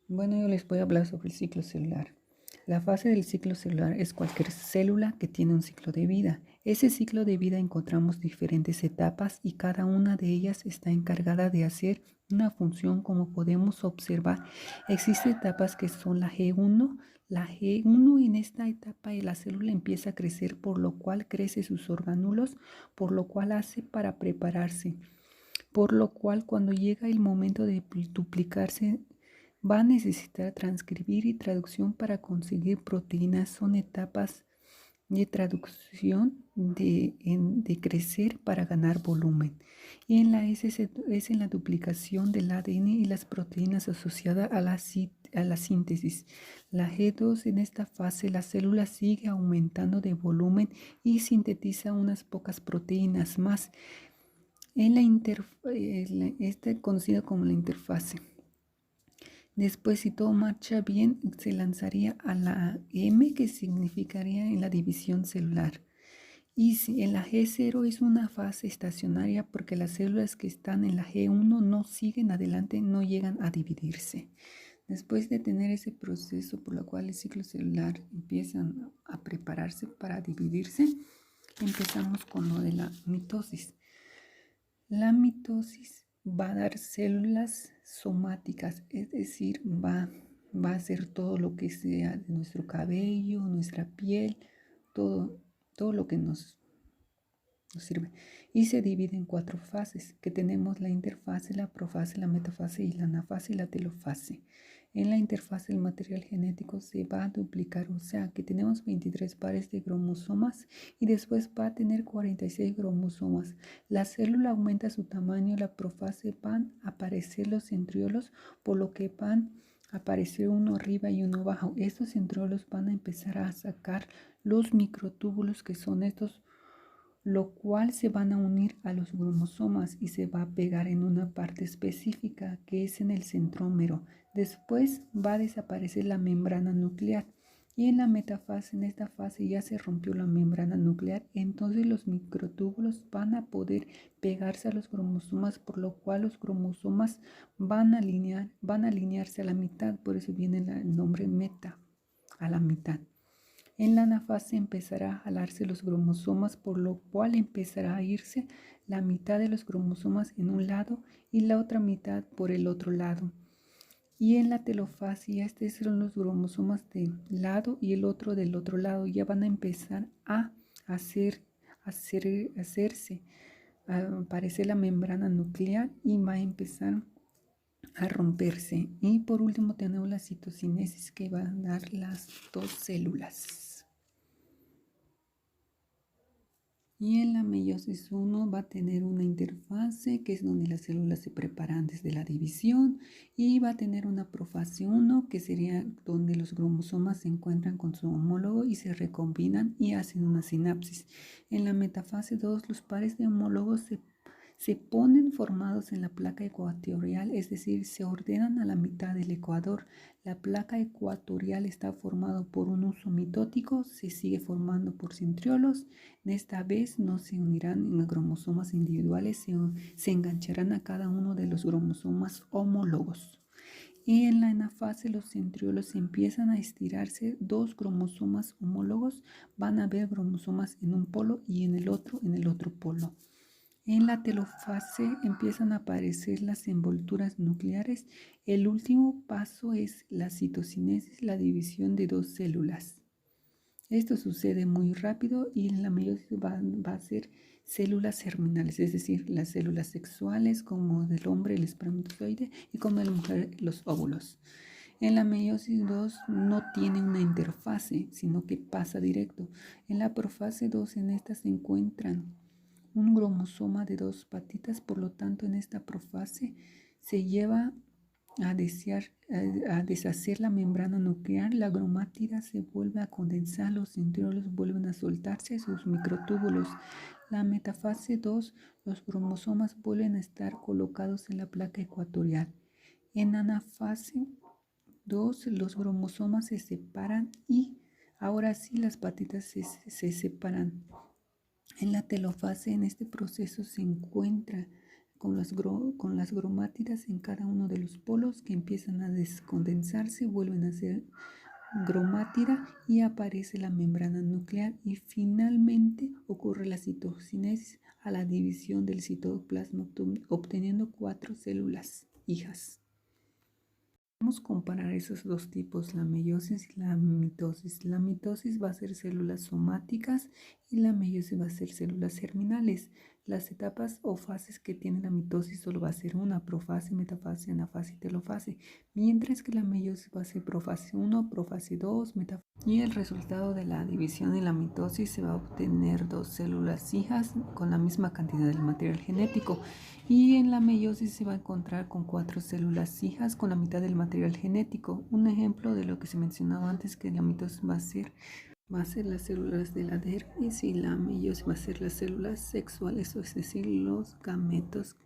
Bueno, yo les voy a hablar sobre el ciclo celular. La fase del ciclo celular es cualquier célula que tiene un ciclo de vida. Ese ciclo de vida encontramos diferentes etapas y cada una de ellas está encargada de hacer una función. Como podemos observar, existen etapas que son la G1. La G1, en esta etapa la célula empieza a crecer, por lo cual crece sus orgánulos, por lo cual hace para prepararse, por lo cual cuando llega el momento de duplicarse va a necesitar transcribir y traducción para conseguir proteínas. Son etapas de traducción de crecer para ganar volumen. Y en la S es en la duplicación del ADN y las proteínas asociadas a la síntesis. La G2, en esta fase la célula sigue aumentando de volumen y sintetiza unas pocas proteínas más. En esta es conocida como la interfase. Después, si todo marcha bien, se lanzaría a la M, que significaría en la división celular. Y si en la G0 es una fase estacionaria, porque las células que están en la G1 no siguen adelante, no llegan a dividirse. Después de tener ese proceso por el cual el ciclo celular empieza a prepararse para dividirse, empezamos con lo de la mitosis. La mitosis va a dar células somáticas, es decir, va a hacer todo lo que sea de nuestro cabello, nuestra piel, todo lo que nos sirve. Y se divide en 4 fases, que tenemos la interfase, la profase, la metafase y la anafase y la telofase. En la interfase el material genético se va a duplicar, o sea que tenemos 23 pares de cromosomas y después va a tener 46 cromosomas. La célula aumenta su tamaño, la profase van a aparecer los centriolos, por lo que van a aparecer uno arriba y uno abajo. Estos centriolos van a empezar a sacar los microtúbulos, que son estos, lo cual se van a unir a los cromosomas y se va a pegar en una parte específica que es en el centrómero. Después va a desaparecer la membrana nuclear y en la metafase, en esta fase ya se rompió la membrana nuclear, entonces los microtúbulos van a poder pegarse a los cromosomas, por lo cual los cromosomas van a alinearse a la mitad, por eso viene el nombre meta, a la mitad. En la anafase empezará a jalarse los cromosomas, por lo cual empezará a irse la mitad de los cromosomas en un lado y la otra mitad por el otro lado. Y en la telofase, estos son los cromosomas de un lado y el otro del otro lado. Ya van a empezar a hacerse, a aparecer la membrana nuclear y va a empezar a romperse. Y por último tenemos la citocinesis, que va a dar las 2 células. Y en la meiosis 1 va a tener una interfase, que es donde las células se preparan desde la división, y va a tener una profase 1, que sería donde los cromosomas se encuentran con su homólogo y se recombinan y hacen una sinapsis. En la metafase 2, los pares de homólogos se ponen formados en la placa ecuatorial, es decir, se ordenan a la mitad del ecuador. La placa ecuatorial está formada por un uso mitótico, se sigue formando por centriolos. Esta vez no se unirán en cromosomas individuales, se engancharán a cada uno de los cromosomas homólogos. Y en la anafase los centriolos empiezan a estirarse, 2 cromosomas homólogos van a haber cromosomas en un polo y en el otro polo. En la telofase empiezan a aparecer las envolturas nucleares. El último paso es la citocinesis, la división de 2 células. Esto sucede muy rápido y en la meiosis va a ser células germinales, es decir, las células sexuales, como del hombre el espermatozoide y como de la mujer los óvulos. En la meiosis 2 no tiene una interfase, sino que pasa directo. En la profase 2, en esta se encuentran un cromosoma de 2 patitas, por lo tanto en esta profase se lleva a deshacer la membrana nuclear, la cromátida se vuelve a condensar, los centriolos vuelven a soltarse sus microtúbulos. La metafase 2, los cromosomas vuelven a estar colocados en la placa ecuatorial. En anafase 2, los cromosomas se separan y ahora sí las patitas se separan. En la telofase, en este proceso se encuentra con las gromátidas en cada uno de los polos que empiezan a descondensarse, vuelven a ser gromátida y aparece la membrana nuclear y finalmente ocurre la citocinesis a la división del citoplasma obteniendo 4 células hijas. Vamos a comparar esos dos tipos, la meiosis y la mitosis. La mitosis va a ser células somáticas y la meiosis va a ser células germinales. Las etapas o fases que tiene la mitosis solo va a ser una: profase, metafase, anafase y telofase, mientras que la meiosis va a ser profase 1, profase 2, metafase. Y el resultado de la división en la mitosis se va a obtener 2 células hijas con la misma cantidad del material genético. Y en la meiosis se va a encontrar con 4 células hijas con la mitad del material genético. Un ejemplo de lo que se mencionaba antes, que la mitosis va a ser las células de la dermis y la meiosis va a ser las células sexuales, es decir, los gametos.